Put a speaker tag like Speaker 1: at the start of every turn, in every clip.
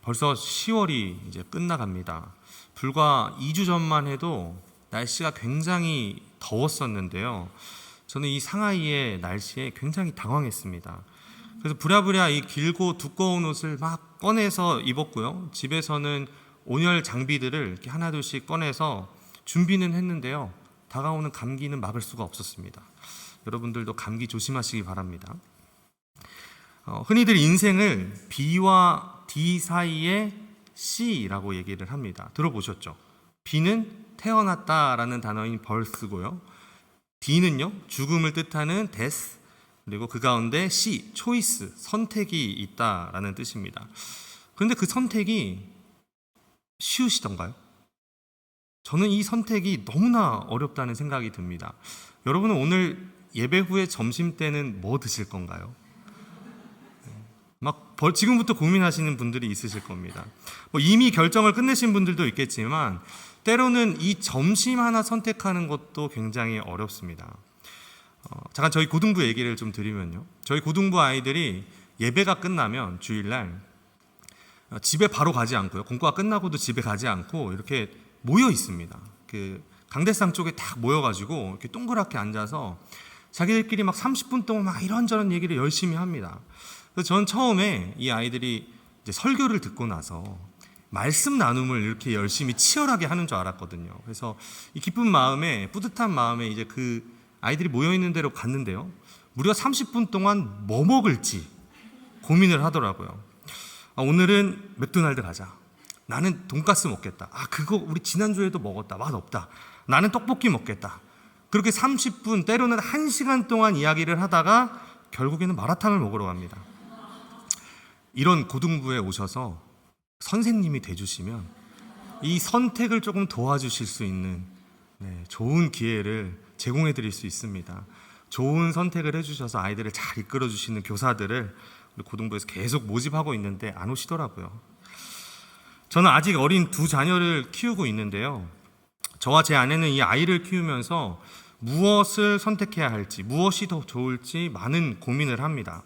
Speaker 1: 벌써 10월이 이제 끝나갑니다. 불과 2주 전만 해도 날씨가 굉장히 더웠었는데요. 저는 이 상하이의 날씨에 굉장히 당황했습니다. 그래서 부랴부랴 이 길고 두꺼운 옷을 막 꺼내서 입었고요. 집에서는 온열 장비들을 이렇게 하나둘씩 꺼내서 준비는 했는데요. 다가오는 감기는 막을 수가 없었습니다. 여러분들도 감기 조심하시기 바랍니다. 흔히들 인생을 B와 D 사이의 C라고 얘기를 합니다. 들어보셨죠? B는 태어났다라는 단어인 birth고요. D는요, 죽음을 뜻하는 death, 그리고 그 가운데 C, choice, 선택이 있다라는 뜻입니다. 그런데 그 선택이 쉬우시던가요? 저는 이 선택이 너무나 어렵다는 생각이 듭니다. 여러분은 오늘 예배 후에 점심 때는 뭐 드실 건가요? 막 지금부터 고민하시는 분들이 있으실 겁니다. 이미 결정을 끝내신 분들도 있겠지만 때로는 이 점심 하나 선택하는 것도 굉장히 어렵습니다. 잠깐 저희 고등부 얘기를 좀 드리면요. 저희 고등부 아이들이 예배가 끝나면 주일날 집에 바로 가지 않고요. 공과가 끝나고도 집에 가지 않고 이렇게 모여 있습니다. 그 강대상 쪽에 딱 모여가지고 이렇게 동그랗게 앉아서 자기들끼리 막 30분 동안 막 이런저런 얘기를 열심히 합니다. 그래서 저는 처음에 이 아이들이 이제 설교를 듣고 나서 말씀 나눔을 이렇게 열심히 치열하게 하는 줄 알았거든요. 그래서 이 기쁜 마음에, 뿌듯한 마음에 이제 그 아이들이 모여 있는 데로 갔는데요. 무려 30분 동안 뭐 먹을지 고민을 하더라고요. 오늘은 맥도날드 가자. 나는 돈가스 먹겠다. 그거 우리 지난주에도 먹었다. 맛없다. 나는 떡볶이 먹겠다. 그렇게 30분, 때로는 1시간 동안 이야기를 하다가 결국에는 마라탕을 먹으러 갑니다. 이런 고등부에 오셔서 선생님이 돼주시면 이 선택을 조금 도와주실 수 있는 좋은 기회를 제공해 드릴 수 있습니다. 좋은 선택을 해주셔서 아이들을 잘 이끌어 주시는 교사들을 우리 고등부에서 계속 모집하고 있는데 안 오시더라고요. 저는 아직 어린 두 자녀를 키우고 있는데요. 저와 제 아내는 이 아이를 키우면서 무엇을 선택해야 할지, 무엇이 더 좋을지 많은 고민을 합니다.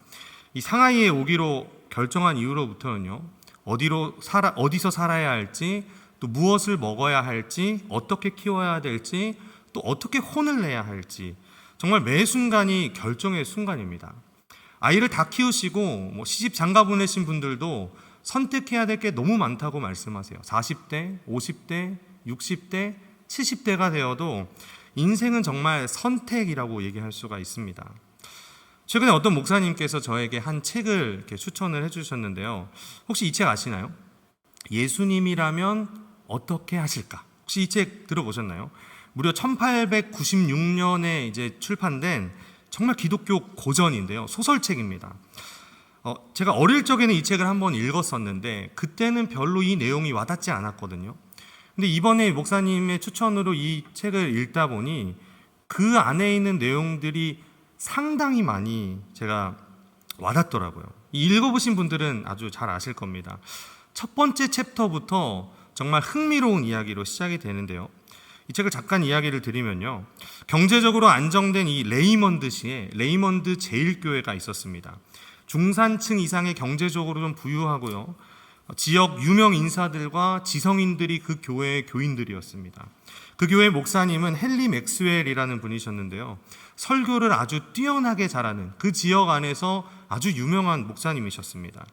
Speaker 1: 이 상하이에 오기로 결정한 이후로부터는요, 어디서 살아야 할지, 또 무엇을 먹어야 할지, 어떻게 키워야 될지, 또 어떻게 혼을 내야 할지, 정말 매 순간이 결정의 순간입니다. 아이를 다 키우시고 시집 장가 보내신 분들도 선택해야 될 게 너무 많다고 말씀하세요. 40대, 50대, 60대, 70대가 되어도 인생은 정말 선택이라고 얘기할 수가 있습니다. 최근에 어떤 목사님께서 저에게 한 책을 이렇게 추천을 해주셨는데요. 혹시 이 책 아시나요? 예수님이라면 어떻게 하실까? 혹시 이 책 들어보셨나요? 무려 1896년에 이제 출판된 정말 기독교 고전인데요. 소설책입니다. 제가 어릴 적에는 이 책을 한번 읽었었는데 그때는 별로 이 내용이 와닿지 않았거든요. 근데 이번에 목사님의 추천으로 이 책을 읽다 보니 그 안에 있는 내용들이 상당히 많이 제가 와닿더라고요. 읽어보신 분들은 아주 잘 아실 겁니다. 첫 번째 챕터부터 정말 흥미로운 이야기로 시작이 되는데요. 이 책을 잠깐 이야기를 드리면요. 경제적으로 안정된 이 레이먼드시에 레이먼드 제일교회가 있었습니다. 중산층 이상의 경제적으로 좀 부유하고요. 지역 유명 인사들과 지성인들이 그 교회의 교인들이었습니다. 그 교회 목사님은 헨리 맥스웰이라는 분이셨는데요. 설교를 아주 뛰어나게 잘하는 그 지역 안에서 아주 유명한 목사님이셨습니다.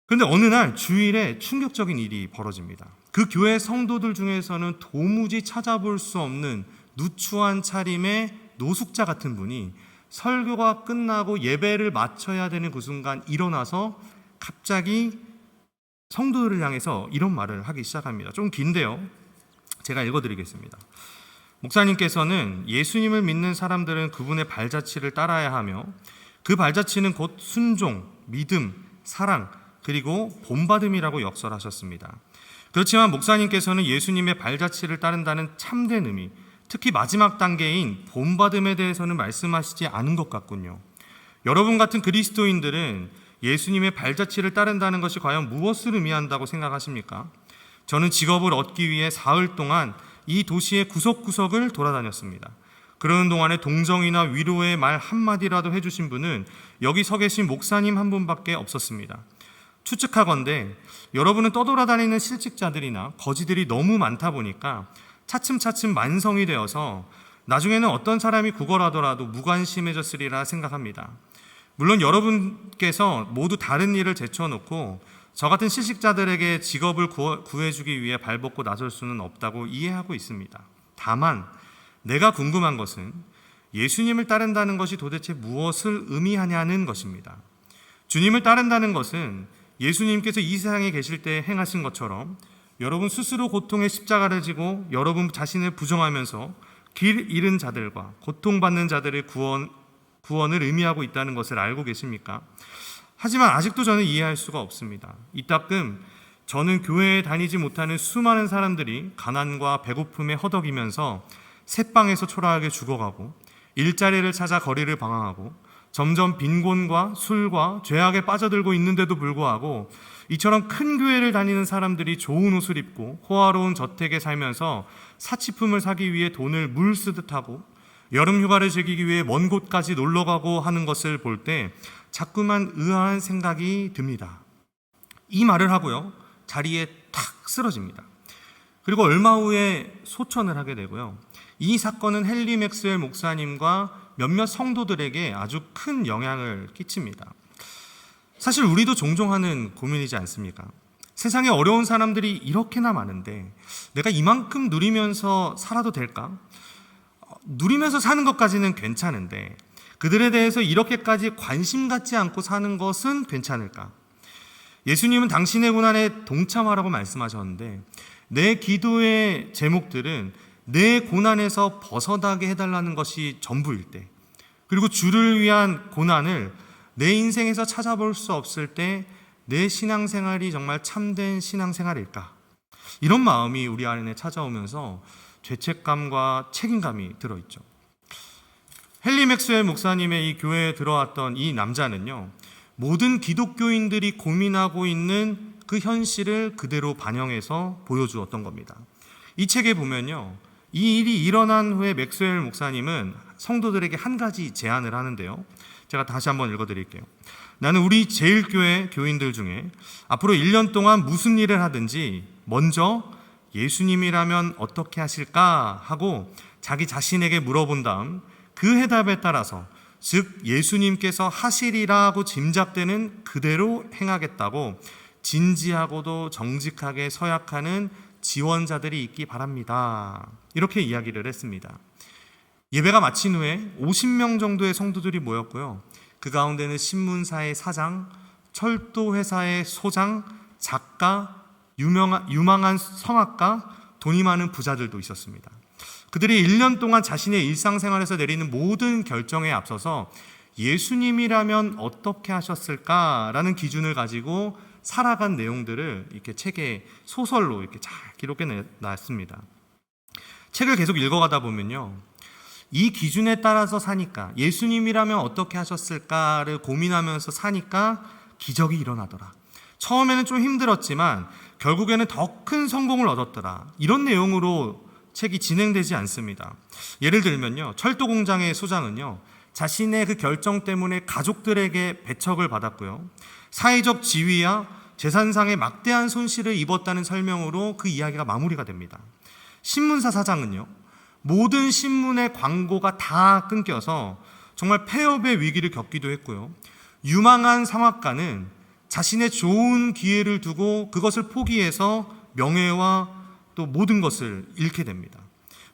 Speaker 1: 그런데 어느 날 주일에 충격적인 일이 벌어집니다. 그 교회 성도들 중에서는 도무지 찾아볼 수 없는 누추한 차림의 노숙자 같은 분이 설교가 끝나고 예배를 마쳐야 되는 그 순간 일어나서 갑자기 성도들을 향해서 이런 말을 하기 시작합니다. 좀 긴데요. 제가 읽어드리겠습니다. 목사님께서는 예수님을 믿는 사람들은 그분의 발자취를 따라야 하며 그 발자취는 곧 순종, 믿음, 사랑, 그리고 본받음이라고 역설하셨습니다. 그렇지만 목사님께서는 예수님의 발자취를 따른다는 참된 의미, 특히 마지막 단계인 본받음에 대해서는 말씀하시지 않은 것 같군요. 여러분 같은 그리스도인들은 예수님의 발자취를 따른다는 것이 과연 무엇을 의미한다고 생각하십니까? 저는 직업을 얻기 위해 사흘 동안 이 도시의 구석구석을 돌아다녔습니다. 그러는 동안에 동정이나 위로의 말 한마디라도 해주신 분은 여기 서 계신 목사님 한 분밖에 없었습니다. 추측하건대 여러분은 떠돌아다니는 실직자들이나 거지들이 너무 많다 보니까 차츰차츰 만성이 되어서 나중에는 어떤 사람이 구걸하더라도 무관심해졌으리라 생각합니다. 물론 여러분께서 모두 다른 일을 제쳐놓고 저 같은 실직자들에게 직업을 구해주기 위해 발벗고 나설 수는 없다고 이해하고 있습니다. 다만 내가 궁금한 것은 예수님을 따른다는 것이 도대체 무엇을 의미하냐는 것입니다. 주님을 따른다는 것은 예수님께서 이 세상에 계실 때 행하신 것처럼 여러분 스스로 고통의 십자가를 지고 여러분 자신을 부정하면서 길 잃은 자들과 고통받는 자들의 구원을 의미하고 있다는 것을 알고 계십니까? 하지만 아직도 저는 이해할 수가 없습니다. 이따금 저는 교회에 다니지 못하는 수많은 사람들이 가난과 배고픔에 허덕이면서 새방에서 초라하게 죽어가고 일자리를 찾아 거리를 방황하고 점점 빈곤과 술과 죄악에 빠져들고 있는데도 불구하고 이처럼 큰 교회를 다니는 사람들이 좋은 옷을 입고 호화로운 저택에 살면서 사치품을 사기 위해 돈을 물쓰듯 하고 여름 휴가를 즐기기 위해 먼 곳까지 놀러가고 하는 것을 볼 때 자꾸만 의아한 생각이 듭니다. 이 말을 하고요, 자리에 탁 쓰러집니다. 그리고 얼마 후에 소천을 하게 되고요. 이 사건은 헨리 맥스웰 목사님과 몇몇 성도들에게 아주 큰 영향을 끼칩니다. 사실 우리도 종종 하는 고민이지 않습니까? 세상에 어려운 사람들이 이렇게나 많은데 내가 이만큼 누리면서 살아도 될까? 누리면서 사는 것까지는 괜찮은데 그들에 대해서 이렇게까지 관심 갖지 않고 사는 것은 괜찮을까? 예수님은 당신의 고난에 동참하라고 말씀하셨는데 내 기도의 제목들은 내 고난에서 벗어나게 해달라는 것이 전부일 때, 그리고 주를 위한 고난을 내 인생에서 찾아볼 수 없을 때 내 신앙생활이 정말 참된 신앙생활일까? 이런 마음이 우리 안에 찾아오면서 죄책감과 책임감이 들어있죠. 헨리 맥스웰 목사님의 이 교회에 들어왔던 이 남자는요, 모든 기독교인들이 고민하고 있는 그 현실을 그대로 반영해서 보여주었던 겁니다. 이 책에 보면요, 이 일이 일어난 후에 맥스웰 목사님은 성도들에게 한 가지 제안을 하는데요, 제가 다시 한번 읽어드릴게요. 나는 우리 제일교회 교인들 중에 앞으로 1년 동안 무슨 일을 하든지 먼저 예수님이라면 어떻게 하실까 하고 자기 자신에게 물어본 다음 그 해답에 따라서, 즉 예수님께서 하시리라고 짐작되는 그대로 행하겠다고 진지하고도 정직하게 서약하는 지원자들이 있기 바랍니다. 이렇게 이야기를 했습니다. 예배가 마친 후에 50명 정도의 성도들이 모였고요. 그 가운데는 신문사의 사장, 철도회사의 소장, 작가, 유망한 성악가, 돈이 많은 부자들도 있었습니다. 그들이 1년 동안 자신의 일상생활에서 내리는 모든 결정에 앞서서 예수님이라면 어떻게 하셨을까라는 기준을 가지고 살아간 내용들을 이렇게 책에 소설로 이렇게 잘 기록해 놨습니다. 책을 계속 읽어가다 보면요, 이 기준에 따라서 사니까, 예수님이라면 어떻게 하셨을까를 고민하면서 사니까 기적이 일어나더라. 처음에는 좀 힘들었지만 결국에는 더 큰 성공을 얻었더라. 이런 내용으로 책이 진행되지 않습니다. 예를 들면요, 철도 공장의 소장은요, 자신의 그 결정 때문에 가족들에게 배척을 받았고요, 사회적 지위와 재산상의 막대한 손실을 입었다는 설명으로 그 이야기가 마무리가 됩니다. 신문사 사장은요, 모든 신문의 광고가 다 끊겨서 정말 폐업의 위기를 겪기도 했고요, 유망한 성악가는 자신의 좋은 기회를 두고 그것을 포기해서 명예와 또 모든 것을 잃게 됩니다.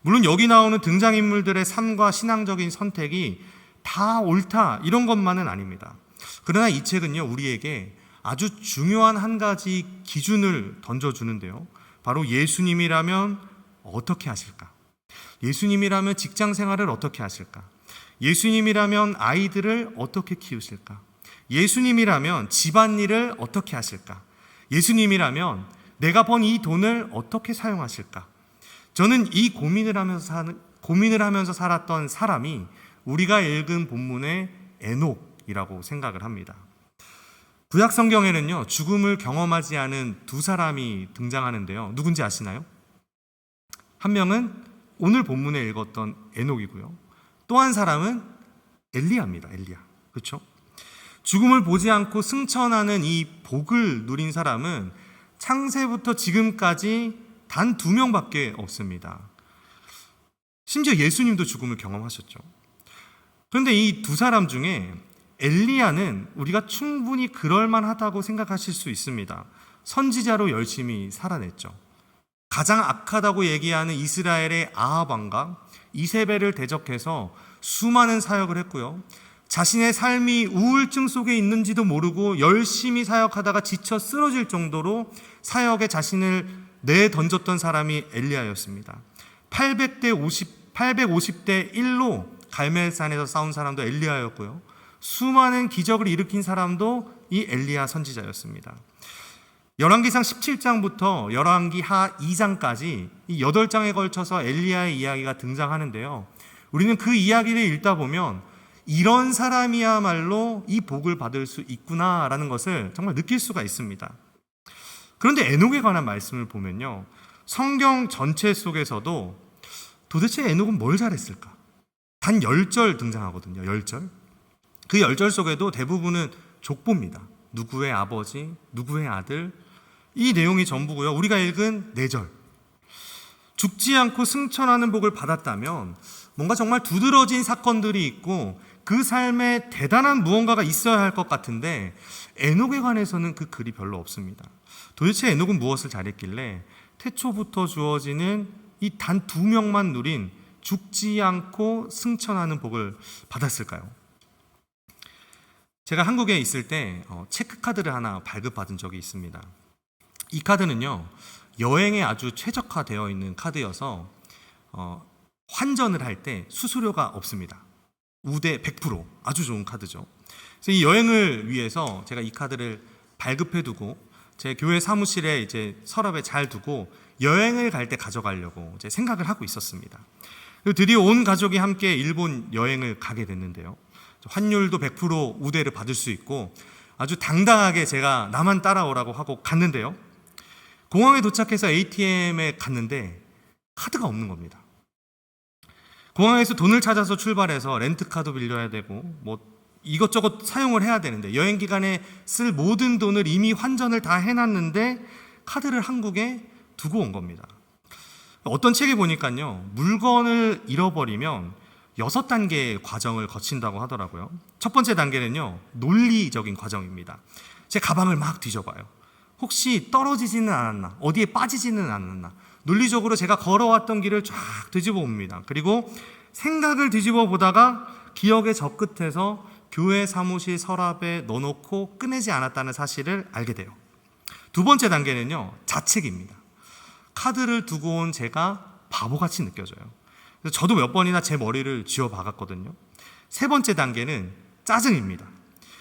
Speaker 1: 물론 여기 나오는 등장인물들의 삶과 신앙적인 선택이 다 옳다 이런 것만은 아닙니다. 그러나 이 책은요, 우리에게 아주 중요한 한 가지 기준을 던져주는데요, 바로 예수님이라면 어떻게 하실까? 예수님이라면 직장 생활을 어떻게 하실까? 예수님이라면 아이들을 어떻게 키우실까? 예수님이라면 집안일을 어떻게 하실까? 예수님이라면 내가 번 이 돈을 어떻게 사용하실까? 저는 이 고민을 하면서 살았던 사람이 우리가 읽은 본문의 에녹이라고 생각을 합니다. 구약 성경에는요, 죽음을 경험하지 않은 두 사람이 등장하는데요, 누군지 아시나요? 한 명은 오늘 본문에 읽었던 에녹이고요, 또 한 사람은 엘리야입니다. 엘리야. 그렇죠? 죽음을 보지 않고 승천하는 이 복을 누린 사람은 창세부터 지금까지 단 2명밖에 없습니다. 심지어 예수님도 죽음을 경험하셨죠. 그런데 이 두 사람 중에 엘리야는 우리가 충분히 그럴만하다고 생각하실 수 있습니다. 선지자로 열심히 살아냈죠. 가장 악하다고 얘기하는 이스라엘의 아합 왕과 이세벨을 대적해서 수많은 사역을 했고요. 자신의 삶이 우울증 속에 있는지도 모르고 열심히 사역하다가 지쳐 쓰러질 정도로 사역에 자신을 내던졌던 사람이 엘리야였습니다. 850대 1로 갈멜산에서 싸운 사람도 엘리야였고요. 수많은 기적을 일으킨 사람도 이 엘리야 선지자였습니다. 열왕기상 17장부터 열왕기하 2장까지 이 8장에 걸쳐서 엘리야의 이야기가 등장하는데요. 우리는 그 이야기를 읽다 보면 이런 사람이야말로 이 복을 받을 수 있구나라는 것을 정말 느낄 수가 있습니다. 그런데 에녹에 관한 말씀을 보면요, 성경 전체 속에서도 도대체 에녹은 뭘 잘했을까? 단 10절 등장하거든요. 10절. 그 10절 속에도 대부분은 족보입니다. 누구의 아버지, 누구의 아들, 이 내용이 전부고요. 우리가 읽은 4절. 죽지 않고 승천하는 복을 받았다면 뭔가 정말 두드러진 사건들이 있고 그 삶에 대단한 무언가가 있어야 할 것 같은데 에녹에 관해서는 그 글이 별로 없습니다. 도대체 에녹은 무엇을 잘했길래 태초부터 주어지는 이 단 2명만 누린 죽지 않고 승천하는 복을 받았을까요? 제가 한국에 있을 때 체크카드를 하나 발급받은 적이 있습니다. 이 카드는요, 여행에 아주 최적화되어 있는 카드여서 환전을 할 때 수수료가 없습니다. 우대 100%, 아주 좋은 카드죠. 그래서 이 여행을 위해서 제가 이 카드를 발급해두고 제 교회 사무실에 이제 서랍에 잘 두고 여행을 갈 때 가져가려고 이제 생각을 하고 있었습니다. 그리고 드디어 온 가족이 함께 일본 여행을 가게 됐는데요. 환율도 100% 우대를 받을 수 있고 아주 당당하게 제가 나만 따라오라고 하고 갔는데요. 공항에 도착해서 ATM에 갔는데 카드가 없는 겁니다. 공항에서 돈을 찾아서 출발해서 렌트카도 빌려야 되고 뭐 이것저것 사용을 해야 되는데 여행 기간에 쓸 모든 돈을 이미 환전을 다 해놨는데 카드를 한국에 두고 온 겁니다. 어떤 책에 보니까요, 물건을 잃어버리면 6단계의 과정을 거친다고 하더라고요. 첫 번째 단계는요, 논리적인 과정입니다. 제 가방을 막 뒤져봐요. 혹시 떨어지지는 않았나? 어디에 빠지지는 않았나? 논리적으로 제가 걸어왔던 길을 쫙 뒤집어 봅니다. 그리고 생각을 뒤집어 보다가 기억의 저 끝에서 교회 사무실 서랍에 넣어놓고 꺼내지 않았다는 사실을 알게 돼요. 두 번째 단계는요, 자책입니다. 카드를 두고 온 제가 바보같이 느껴져요. 그래서 저도 몇 번이나 제 머리를 쥐어 박았거든요. 세 번째 단계는 짜증입니다.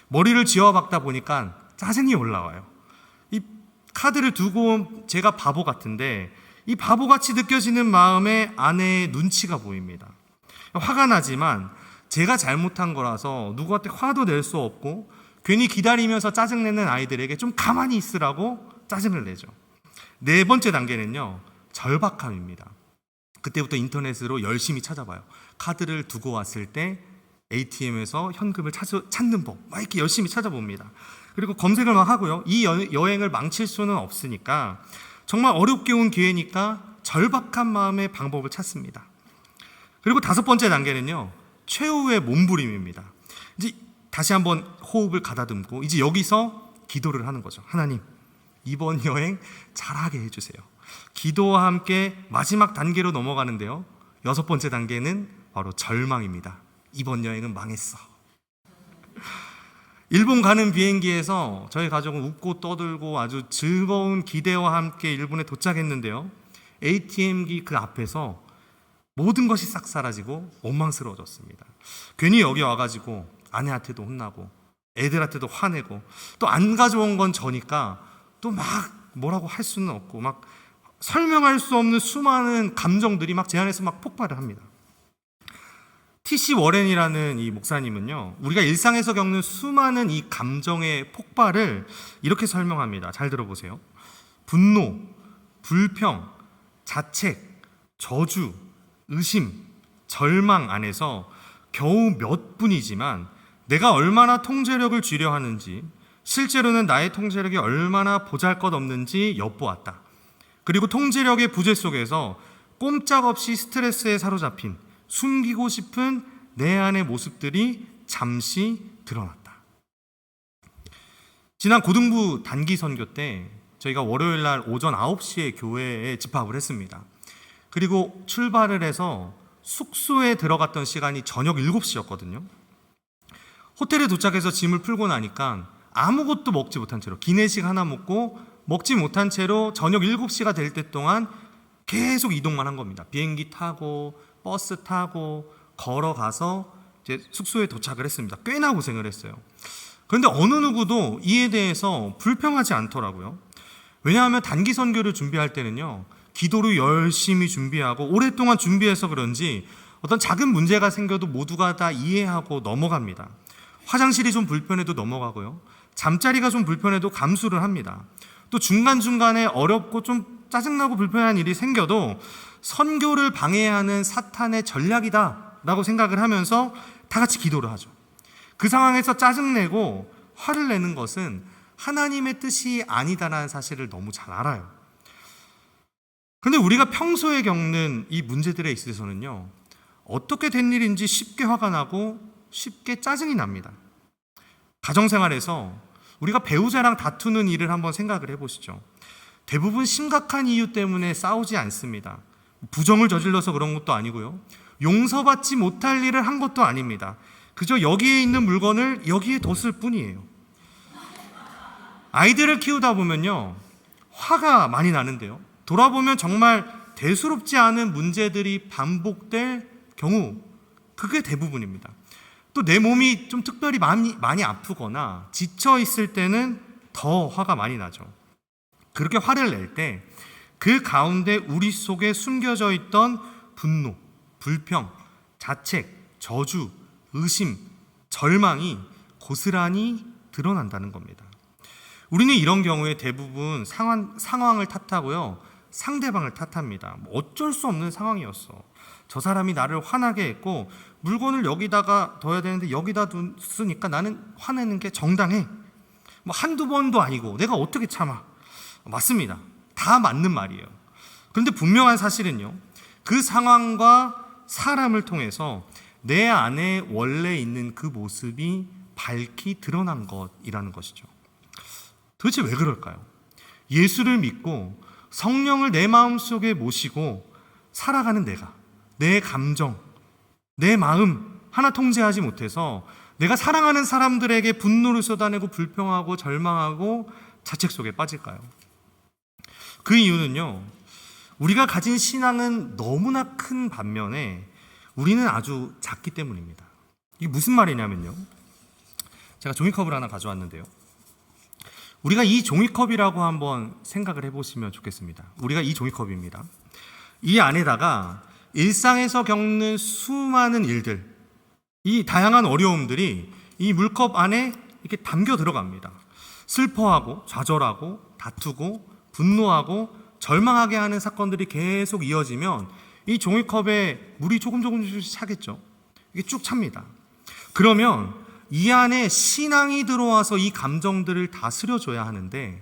Speaker 1: 머리를 쥐어 박다 보니까 짜증이 올라와요. 이 카드를 두고 온 제가 바보 같은데 이 바보같이 느껴지는 마음에 아내의 눈치가 보입니다. 화가 나지만 제가 잘못한 거라서 누구한테 화도 낼 수 없고 괜히 기다리면서 짜증내는 아이들에게 좀 가만히 있으라고 짜증을 내죠. 네 번째 단계는요, 절박함입니다. 그때부터 인터넷으로 열심히 찾아봐요. 카드를 두고 왔을 때 ATM에서 현금을 찾는 법, 막 이렇게 열심히 찾아봅니다. 그리고 검색을 막 하고요. 이 여행을 망칠 수는 없으니까 정말 어렵게 온 기회니까 절박한 마음의 방법을 찾습니다. 그리고 다섯 번째 단계는요, 최후의 몸부림입니다. 이제 다시 한번 호흡을 가다듬고 이제 여기서 기도를 하는 거죠. 하나님, 이번 여행 잘하게 해주세요. 기도와 함께 마지막 단계로 넘어가는데요, 6번째 단계는 바로 절망입니다. 이번 여행은 망했어. 일본 가는 비행기에서 저희 가족은 웃고 떠들고 아주 즐거운 기대와 함께 일본에 도착했는데요, ATM기 그 앞에서 모든 것이 싹 사라지고 원망스러워졌습니다. 괜히 여기 와가지고 아내한테도 혼나고 애들한테도 화내고 또 안 가져온 건 저니까 또 막 뭐라고 할 수는 없고 막 설명할 수 없는 수많은 감정들이 막 제 안에서 막 폭발을 합니다. T.C. 워렌이라는 이 목사님은요, 우리가 일상에서 겪는 수많은 이 감정의 폭발을 이렇게 설명합니다. 잘 들어보세요. 분노, 불평, 자책, 저주, 의심, 절망 안에서 겨우 몇 분이지만 내가 얼마나 통제력을 쥐려 하는지, 실제로는 나의 통제력이 얼마나 보잘것없는지 엿보았다. 그리고 통제력의 부재 속에서 꼼짝없이 스트레스에 사로잡힌 숨기고 싶은 내 안의 모습들이 잠시 드러났다. 지난 고등부 단기 선교 때 저희가 월요일 날 오전 9시에 교회에 집합을 했습니다. 그리고 출발을 해서 숙소에 들어갔던 시간이 저녁 7시였거든요. 호텔에 도착해서 짐을 풀고 나니까 아무것도 먹지 못한 채로 기내식 하나 먹고 먹지 못한 채로 저녁 7시가 될 때 동안 계속 이동만 한 겁니다. 비행기 타고 버스 타고 걸어가서 이제 숙소에 도착을 했습니다. 꽤나 고생을 했어요. 그런데 어느 누구도 이에 대해서 불평하지 않더라고요. 왜냐하면 단기 선교를 준비할 때는요, 기도를 열심히 준비하고 오랫동안 준비해서 그런지 어떤 작은 문제가 생겨도 모두가 다 이해하고 넘어갑니다. 화장실이 좀 불편해도 넘어가고요, 잠자리가 좀 불편해도 감수를 합니다. 또 중간중간에 어렵고 좀 짜증나고 불편한 일이 생겨도 선교를 방해하는 사탄의 전략이다 라고 생각을 하면서 다 같이 기도를 하죠. 그 상황에서 짜증내고 화를 내는 것은 하나님의 뜻이 아니다라는 사실을 너무 잘 알아요. 그런데 우리가 평소에 겪는 이 문제들에 있어서는요, 어떻게 된 일인지 쉽게 화가 나고 쉽게 짜증이 납니다. 가정생활에서 우리가 배우자랑 다투는 일을 한번 생각을 해보시죠. 대부분 심각한 이유 때문에 싸우지 않습니다. 부정을 저질러서 그런 것도 아니고요, 용서받지 못할 일을 한 것도 아닙니다. 그저 여기에 있는 물건을 여기에 뒀을 뿐이에요. 아이들을 키우다 보면요, 화가 많이 나는데요, 돌아보면 정말 대수롭지 않은 문제들이 반복될 경우, 그게 대부분입니다. 또 내 몸이 좀 특별히 많이 아프거나 지쳐 있을 때는 더 화가 많이 나죠. 그렇게 화를 낼 때 그 가운데 우리 속에 숨겨져 있던 분노, 불평, 자책, 저주, 의심, 절망이 고스란히 드러난다는 겁니다. 우리는 이런 경우에 대부분 상황을 탓하고요, 상대방을 탓합니다. 어쩔 수 없는 상황이었어. 저 사람이 나를 화나게 했고 물건을 여기다가 둬야 되는데 여기다 뒀으니까 나는 화내는 게 정당해. 한두 번도 아니고 내가 어떻게 참아. 맞습니다. 다 맞는 말이에요. 그런데 분명한 사실은요, 그 상황과 사람을 통해서 내 안에 원래 있는 그 모습이 밝히 드러난 것이라는 것이죠. 도대체 왜 그럴까요? 예수를 믿고 성령을 내 마음속에 모시고 살아가는 내가, 내 감정, 내 마음 하나 통제하지 못해서 내가 사랑하는 사람들에게 분노를 쏟아내고 불평하고 절망하고 자책 속에 빠질까요? 그 이유는요, 우리가 가진 신앙은 너무나 큰 반면에 우리는 아주 작기 때문입니다. 이게 무슨 말이냐면요, 제가 종이컵을 하나 가져왔는데요, 우리가 이 종이컵이라고 한번 생각을 해보시면 좋겠습니다. 우리가 이 종이컵입니다. 이 안에다가 일상에서 겪는 수많은 일들, 이 다양한 어려움들이 이 물컵 안에 이렇게 담겨 들어갑니다. 슬퍼하고 좌절하고 다투고 분노하고 절망하게 하는 사건들이 계속 이어지면 이 종이컵에 물이 조금씩 차겠죠. 이게 쭉 찹니다. 그러면 이 안에 신앙이 들어와서 이 감정들을 다스려줘야 하는데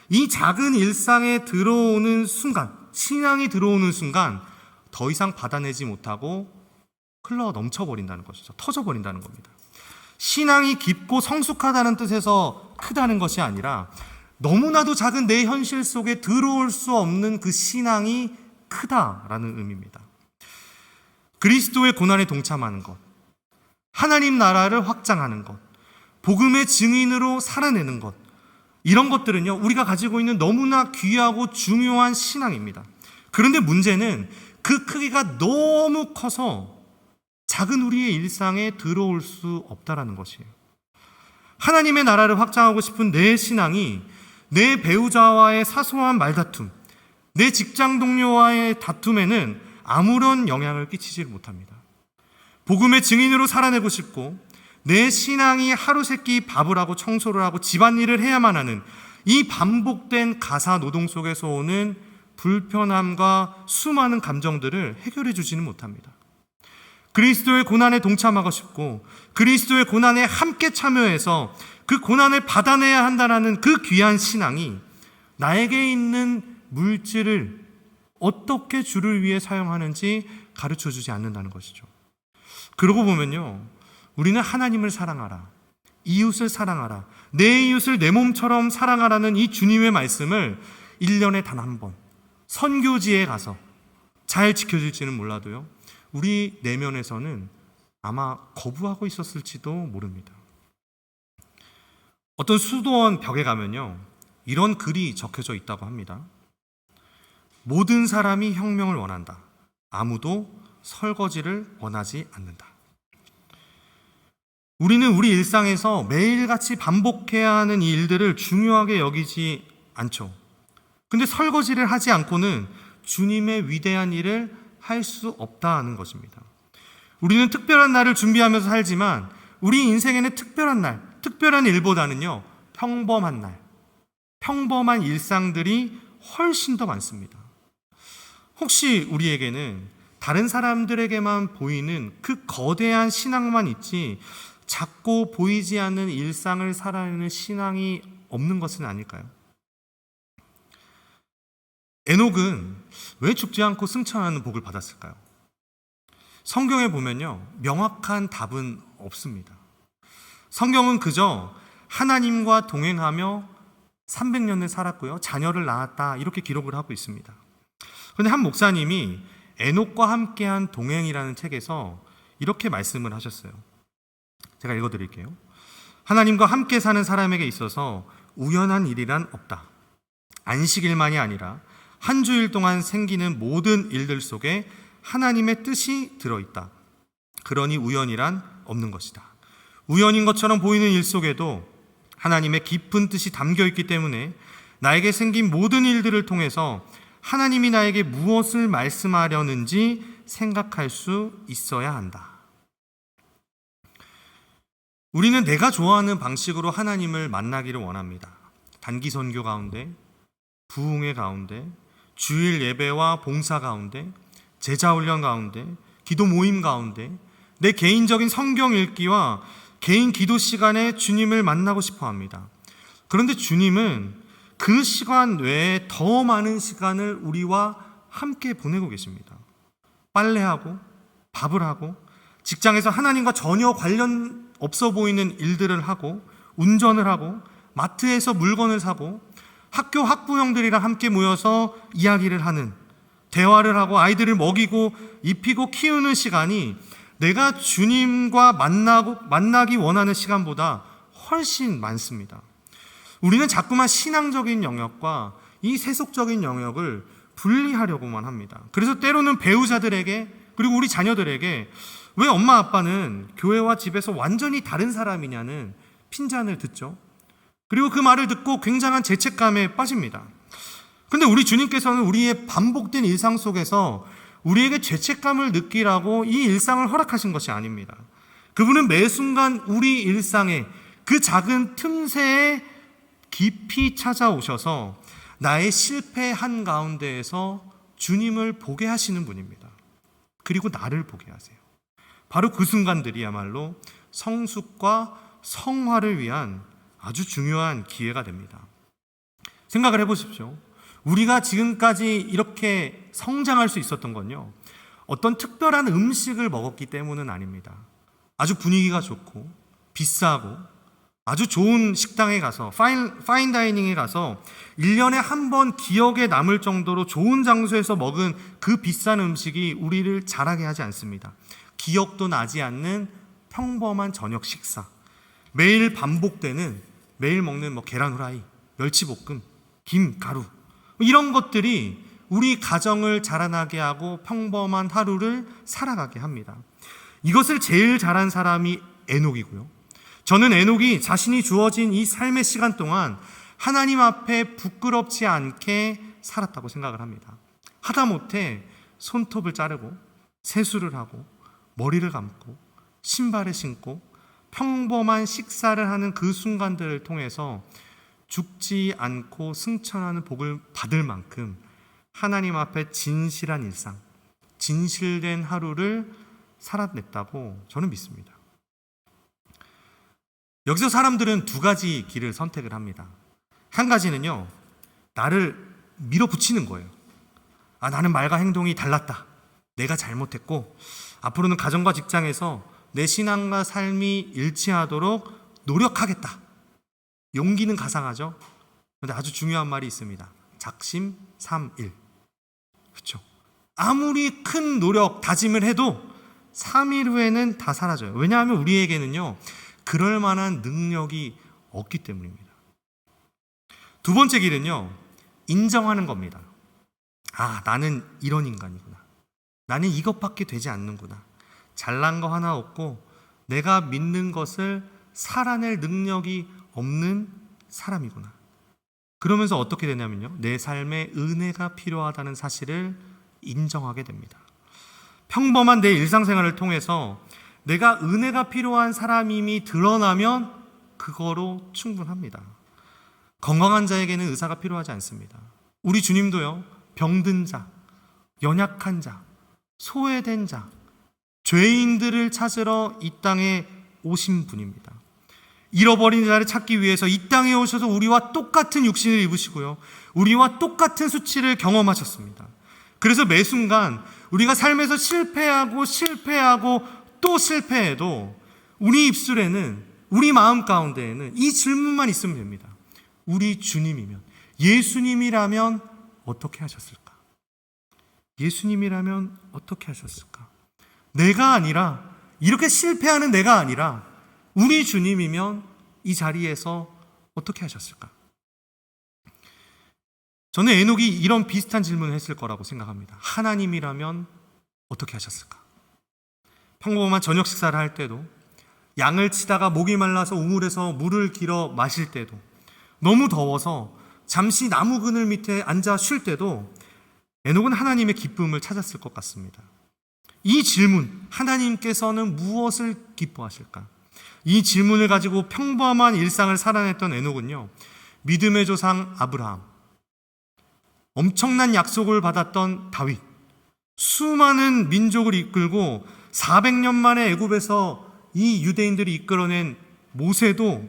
Speaker 1: 이 작은 일상에 들어오는 순간, 신앙이 들어오는 순간 더 이상 받아내지 못하고 흘러 넘쳐버린다는 것이죠. 터져버린다는 겁니다. 신앙이 깊고 성숙하다는 뜻에서 크다는 것이 아니라 너무나도 작은 내 현실 속에 들어올 수 없는 그 신앙이 크다라는 의미입니다. 그리스도의 고난에 동참하는 것, 하나님 나라를 확장하는 것, 복음의 증인으로 살아내는 것, 이런 것들은요, 우리가 가지고 있는 너무나 귀하고 중요한 신앙입니다. 그런데 문제는 그 크기가 너무 커서 작은 우리의 일상에 들어올 수 없다라는 것이에요. 하나님의 나라를 확장하고 싶은 내 신앙이 내 배우자와의 사소한 말다툼, 내 직장 동료와의 다툼에는 아무런 영향을 끼치지 못합니다. 복음의 증인으로 살아내고 싶고 내 신앙이 하루 세끼 밥을 하고 청소를 하고 집안일을 해야만 하는 이 반복된 가사 노동 속에서 오는 불편함과 수많은 감정들을 해결해 주지는 못합니다. 그리스도의 고난에 동참하고 싶고 그리스도의 고난에 함께 참여해서 그 고난을 받아내야 한다는 그 귀한 신앙이 나에게 있는 물질을 어떻게 주를 위해 사용하는지 가르쳐주지 않는다는 것이죠. 그러고 보면요, 우리는 하나님을 사랑하라, 이웃을 사랑하라, 내 이웃을 내 몸처럼 사랑하라는 이 주님의 말씀을 1년에 단 한 번 선교지에 가서 잘 지켜질지는 몰라도요, 우리 내면에서는 아마 거부하고 있었을지도 모릅니다. 어떤 수도원 벽에 가면요, 이런 글이 적혀져 있다고 합니다. 모든 사람이 혁명을 원한다. 아무도 설거지를 원하지 않는다. 우리는 우리 일상에서 매일같이 반복해야 하는 이 일들을 중요하게 여기지 않죠. 근데 설거지를 하지 않고는 주님의 위대한 일을 할 수 없다는 것입니다. 우리는 특별한 날을 준비하면서 살지만 우리 인생에는 특별한 날, 특별한 일보다는요, 평범한 날, 평범한 일상들이 훨씬 더 많습니다. 혹시 우리에게는 다른 사람들에게만 보이는 그 거대한 신앙만 있지 작고 보이지 않는 일상을 살아내는 신앙이 없는 것은 아닐까요? 에녹은 왜 죽지 않고 승천하는 복을 받았을까요? 성경에 보면요, 명확한 답은 없습니다. 성경은 그저 하나님과 동행하며 300년을 살았고요, 자녀를 낳았다, 이렇게 기록을 하고 있습니다. 그런데 한 목사님이 에녹과 함께한 동행이라는 책에서 이렇게 말씀을 하셨어요. 제가 읽어드릴게요. 하나님과 함께 사는 사람에게 있어서 우연한 일이란 없다. 안식일만이 아니라 한 주일 동안 생기는 모든 일들 속에 하나님의 뜻이 들어있다. 그러니 우연이란 없는 것이다. 우연인 것처럼 보이는 일 속에도 하나님의 깊은 뜻이 담겨있기 때문에 나에게 생긴 모든 일들을 통해서 하나님이 나에게 무엇을 말씀하려는지 생각할 수 있어야 한다. 우리는 내가 좋아하는 방식으로 하나님을 만나기를 원합니다. 단기 선교 가운데, 부흥회 가운데, 주일 예배와 봉사 가운데, 제자 훈련 가운데, 기도 모임 가운데, 내 개인적인 성경 읽기와 개인 기도 시간에 주님을 만나고 싶어 합니다. 그런데 주님은 그 시간 외에 더 많은 시간을 우리와 함께 보내고 계십니다. 빨래하고, 밥을 하고, 직장에서 하나님과 전혀 관련 없어 보이는 일들을 하고, 운전을 하고, 마트에서 물건을 사고, 학교 학부형들이랑 함께 모여서 이야기를 하는, 대화를 하고 아이들을 먹이고 입히고 키우는 시간이 내가 주님과 만나기 원하는 시간보다 훨씬 많습니다. 우리는 자꾸만 신앙적인 영역과 이 세속적인 영역을 분리하려고만 합니다. 그래서 때로는 배우자들에게, 그리고 우리 자녀들에게 왜 엄마 아빠는 교회와 집에서 완전히 다른 사람이냐는 핀잔을 듣죠. 그리고 그 말을 듣고 굉장한 죄책감에 빠집니다. 근데 우리 주님께서는 우리의 반복된 일상 속에서 우리에게 죄책감을 느끼라고 이 일상을 허락하신 것이 아닙니다. 그분은 매 순간 우리 일상에 그 작은 틈새에 깊이 찾아오셔서 나의 실패 한가운데에서 주님을 보게 하시는 분입니다. 그리고 나를 보게 하세요. 바로 그 순간들이야말로 성숙과 성화를 위한 아주 중요한 기회가 됩니다. 생각을 해보십시오. 우리가 지금까지 이렇게 성장할 수 있었던 건요, 어떤 특별한 음식을 먹었기 때문은 아닙니다. 아주 분위기가 좋고 비싸고 아주 좋은 식당에 가서 파인 다이닝에 가서 1년에 한 번 기억에 남을 정도로 좋은 장소에서 먹은 그 비싼 음식이 우리를 자라게 하지 않습니다. 기억도 나지 않는 평범한 저녁 식사, 매일 반복되는, 매일 먹는 계란 후라이, 멸치볶음, 김, 가루, 이런 것들이 우리 가정을 자라나게 하고 평범한 하루를 살아가게 합니다. 이것을 제일 잘한 사람이 에녹이고요. 저는 에녹이 자신이 주어진 이 삶의 시간 동안 하나님 앞에 부끄럽지 않게 살았다고 생각을 합니다. 하다못해 손톱을 자르고 세수를 하고 머리를 감고 신발을 신고 평범한 식사를 하는 그 순간들을 통해서 죽지 않고 승천하는 복을 받을 만큼 하나님 앞에 진실한 일상, 진실된 하루를 살아냈다고 저는 믿습니다. 여기서 사람들은 두 가지 길을 선택을 합니다. 한 가지는요, 나를 밀어붙이는 거예요. 나는 말과 행동이 달랐다. 내가 잘못했고 앞으로는 가정과 직장에서 내 신앙과 삶이 일치하도록 노력하겠다. 용기는 가상하죠. 그런데 아주 중요한 말이 있습니다. 작심삼일. 그렇죠. 아무리 큰 노력, 다짐을 해도 3일 후에는 다 사라져요. 왜냐하면 우리에게는요, 그럴 만한 능력이 없기 때문입니다. 두 번째 길은요, 인정하는 겁니다. 나는 이런 인간이구나. 나는 이것밖에 되지 않는구나. 잘난 거 하나 없고 내가 믿는 것을 살아낼 능력이 없는 사람이구나. 그러면서 어떻게 되냐면요, 내 삶에 은혜가 필요하다는 사실을 인정하게 됩니다. 평범한 내 일상생활을 통해서 내가 은혜가 필요한 사람임이 드러나면 그거로 충분합니다. 건강한 자에게는 의사가 필요하지 않습니다. 우리 주님도요, 병든 자, 연약한 자, 소외된 자, 죄인들을 찾으러 이 땅에 오신 분입니다. 잃어버린 자를 찾기 위해서 이 땅에 오셔서 우리와 똑같은 육신을 입으시고요, 우리와 똑같은 수치를 경험하셨습니다. 그래서 매 순간 우리가 삶에서 실패하고 또 실패해도 우리 입술에는, 우리 마음 가운데에는 이 질문만 있으면 됩니다. 우리 주님이면, 예수님이라면 어떻게 하셨을까? 예수님이라면 어떻게 하셨을까? 내가 아니라, 이렇게 실패하는 내가 아니라 우리 주님이면 이 자리에서 어떻게 하셨을까? 저는 에녹이 이런 비슷한 질문을 했을 거라고 생각합니다. 하나님이라면 어떻게 하셨을까? 평범한 저녁 식사를 할 때도, 양을 치다가 목이 말라서 우물에서 물을 길어 마실 때도, 너무 더워서 잠시 나무 그늘 밑에 앉아 쉴 때도 에녹은 하나님의 기쁨을 찾았을 것 같습니다. 이 질문, 하나님께서는 무엇을 기뻐하실까? 이 질문을 가지고 평범한 일상을 살아냈던 에녹은요, 믿음의 조상 아브라함, 엄청난 약속을 받았던 다윗, 수많은 민족을 이끌고 400년 만에 애굽에서 이 유대인들이 이끌어낸 모세도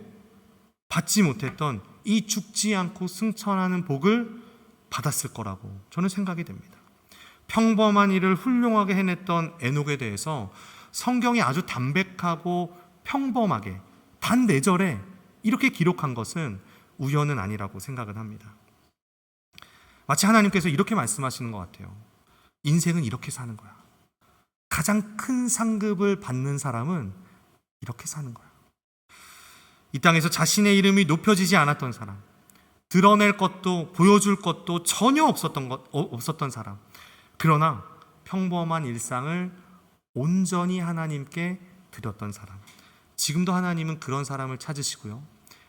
Speaker 1: 받지 못했던 이 죽지 않고 승천하는 복을 받았을 거라고 저는 생각이 됩니다. 평범한 일을 훌륭하게 해냈던 에녹에 대해서 성경이 아주 담백하고 평범하게 단 4절에 이렇게 기록한 것은 우연은 아니라고 생각을 합니다. 마치 하나님께서 이렇게 말씀하시는 것 같아요. 인생은 이렇게 사는 거야. 가장 큰 상급을 받는 사람은 이렇게 사는 거야. 이 땅에서 자신의 이름이 높여지지 않았던 사람, 드러낼 것도 보여줄 것도 전혀 없었던 사람, 그러나 평범한 일상을 온전히 하나님께 드렸던 사람, 지금도 하나님은 그런 사람을 찾으시고요,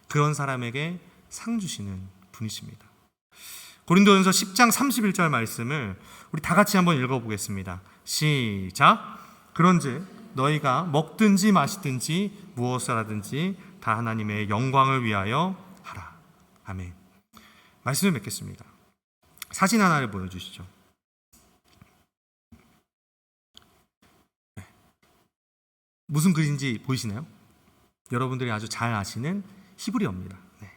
Speaker 1: 그런 사람에게 상 주시는 분이십니다. 고린도전서 10장 31절 말씀을 우리 다 같이 한번 읽어보겠습니다. 시작. 그런즉 너희가 먹든지 마시든지 무엇을 하든지 다 하나님의 영광을 위하여 하라. 아멘. 말씀을 맺겠습니다. 사진 하나를 보여주시죠. 네. 무슨 글인지 보이시나요? 여러분들이 아주 잘 아시는 히브리어입니다. 네.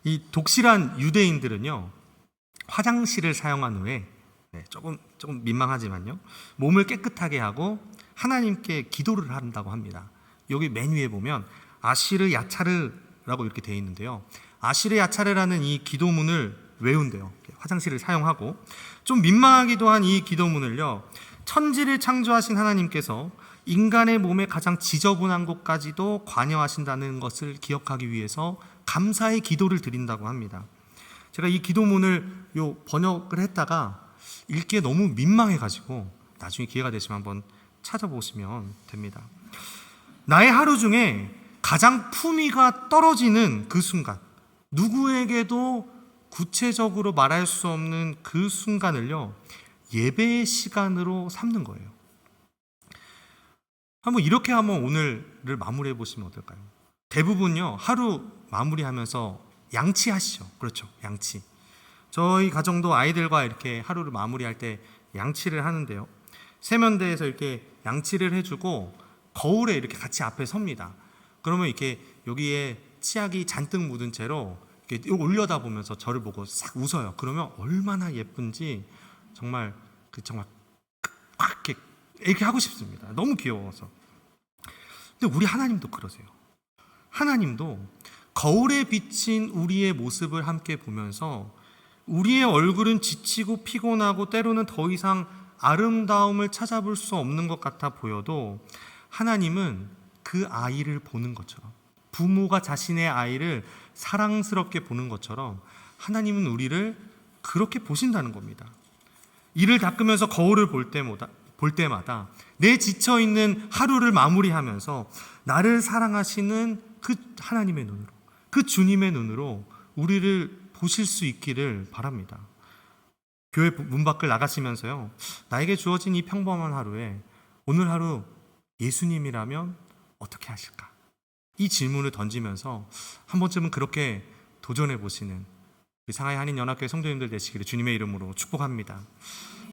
Speaker 1: 이 독실한 유대인들은요, 화장실을 사용한 후에 조금 민망하지만요, 몸을 깨끗하게 하고 하나님께 기도를 한다고 합니다. 여기 맨 위에 보면 아시르 야차르라고 이렇게 되어 있는데요, 아시르 야차르라는 이 기도문을 외운대요. 화장실을 사용하고, 좀 민망하기도 한 이 기도문을요, 천지를 창조하신 하나님께서 인간의 몸의 가장 지저분한 곳까지도 관여하신다는 것을 기억하기 위해서 감사의 기도를 드린다고 합니다. 제가 이 기도문을 번역을 했다가 읽기에 너무 민망해가지고 나중에 기회가 되시면 한번 찾아보시면 됩니다. 나의 하루 중에 가장 품위가 떨어지는 그 순간, 누구에게도 구체적으로 말할 수 없는 그 순간을요, 예배의 시간으로 삼는 거예요. 이렇게 한번 오늘을 마무리해 보시면 어떨까요? 대부분요, 하루 마무리하면서 양치하시죠. 그렇죠, 양치. 저희 가정도 아이들과 이렇게 하루를 마무리할 때 양치를 하는데요, 세면대에서 이렇게 양치를 해주고 거울에 이렇게 같이 앞에 섭니다. 그러면 이렇게 여기에 치약이 잔뜩 묻은 채로 이렇게 올려다 보면서 저를 보고 싹 웃어요. 그러면 얼마나 예쁜지 정말 정말 꽉 이렇게 하고 싶습니다. 너무 귀여워서. 근데 우리 하나님도 그러세요. 하나님도 거울에 비친 우리의 모습을 함께 보면서 우리의 얼굴은 지치고 피곤하고 때로는 더 이상 아름다움을 찾아볼 수 없는 것 같아 보여도 하나님은 그 아이를 보는 것처럼, 부모가 자신의 아이를 사랑스럽게 보는 것처럼 하나님은 우리를 그렇게 보신다는 겁니다. 이를 닦으면서 거울을 볼 때마다 내 지쳐있는 하루를 마무리하면서 나를 사랑하시는 그 하나님의 눈으로, 그 주님의 눈으로 우리를 보실 수 있기를 바랍니다. 교회 문 밖을 나가시면서요, 나에게 주어진 이 평범한 하루에 오늘 하루 예수님이라면 어떻게 하실까? 이 질문을 던지면서 한 번쯤은 그렇게 도전해 보시는 우리 상하이 한인연합교회 성도님들 되시기를 주님의 이름으로 축복합니다.